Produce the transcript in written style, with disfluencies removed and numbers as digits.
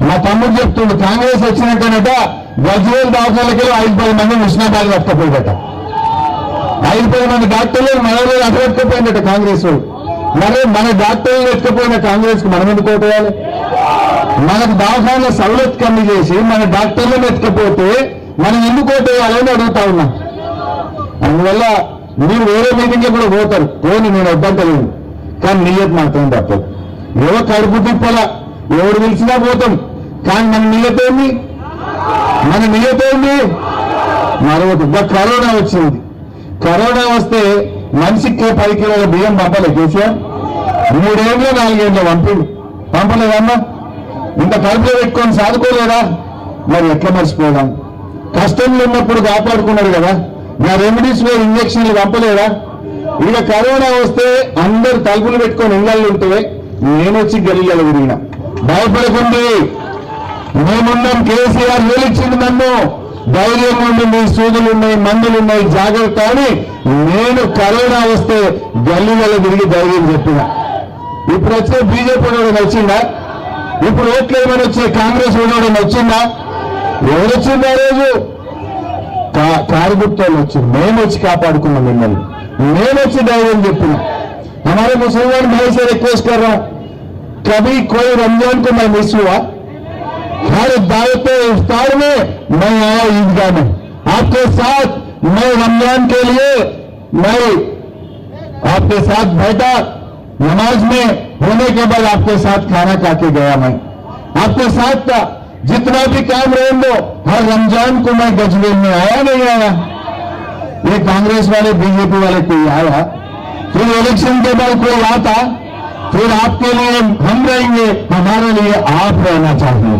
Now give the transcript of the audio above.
మా తమ్ముడు చెప్తుండు కాంగ్రెస్ వచ్చినాకనట గజ్వేల్ దవాఖానకి 5-10 మంది హుస్నాబాద్ పట్టుకపోయిందట. 5-10 మంది డాక్టర్లు మనలో అడ్డెట్టుకుపోయిందట కాంగ్రెస్. మరి మన డాక్టర్లు ఎత్తుకుపోయిన కాంగ్రెస్ కు మనం ఎందుకు ఓటేయాలి? మనకు దవాఖాన సవలత్ కమ్మి చేసి మన డాక్టర్లను ఎత్తుకపోతే మనం ఎందుకు ఓటేయాలని అడుగుతా ఉన్నా. అందువల్ల మీరు వేరే మీటింగ్ కూడా పోతారు, పోని నేను వద్దంటలేదు, కానీ నియత్ మాత్రం తప్పదు. ఎవరు కడుపు తిప్పల ఎవరు పిలిచినా పోతాం, కానీ మన నియతేంది? మన నియతేంది? మరొకటి కరోనా వచ్చింది. కరోనా వస్తే మనిషికి 10 కిలోల బియ్యం పంపలే కేసీఆర్. 3 ఏళ్ళు 4 ఏళ్ళు పంపలేదమ్మా. ఇంత కడుపులో పెట్టుకొని సాదుకోలేదా? మరి ఎట్లా మర్చిపోదాం? కష్టంలో ఉన్నప్పుడు కాపాడుకున్నారు కదా, నా రెమెడీస్ లో ఇంజక్షన్లు పంపలేదా? ఇక కరోనా వస్తే అందరు తలుపులు పెట్టుకొని ఇళ్ళల్లో ఉంటే నేను వచ్చి గల్లీలలో తిరిగిన. భయపడకండి, మేమున్నాం. కేసీఆర్ వేలిచ్చింది నన్ను, ధైర్యం ఉండి మీ సూదులు ఉన్నాయి, మందులు ఉన్నాయి, జాగ్రత్త అని నేను కరోనా వస్తే గల్లీలలో తిరిగి ధైర్యం చెప్పిన. ఇప్పుడు వచ్చే బీజేపీ వాడు వచ్చిందా? ఇప్పుడు ఓట్లు ఏమైనా వచ్చే కాంగ్రెస్ వాడు వచ్చిందా? ఎవరొచ్చింది ఆ రోజు? కారు గుర్తోళ్ళు వచ్చింది. మేము వచ్చి కాపాడుకున్నాం మిమ్మల్ని, మేము వచ్చి ధైర్యం చెప్పిన. हमारे मुसलमान भाई से रिक्वेस्ट कर रहा हूं, कभी कोई रमजान को मैं मिस हुआ? हर दावत इफ्तार में मैं आया ईदगाह में आपके साथ, मैं रमजान के लिए मैं आपके साथ बैठा, नमाज में होने के बाद आपके साथ खाना खा के गया, मैं आपके साथ था। जितना भी काम रहे दो, हर रमजान को मैं गजवेल में आया नहीं आया? ये कांग्रेस वाले बीजेपी वाले कोई आया? फिर इलेक्शन के बाद कोई आता? फिर आपके लिए हम रहेंगे, हमारे लिए आप रहना चाहिए।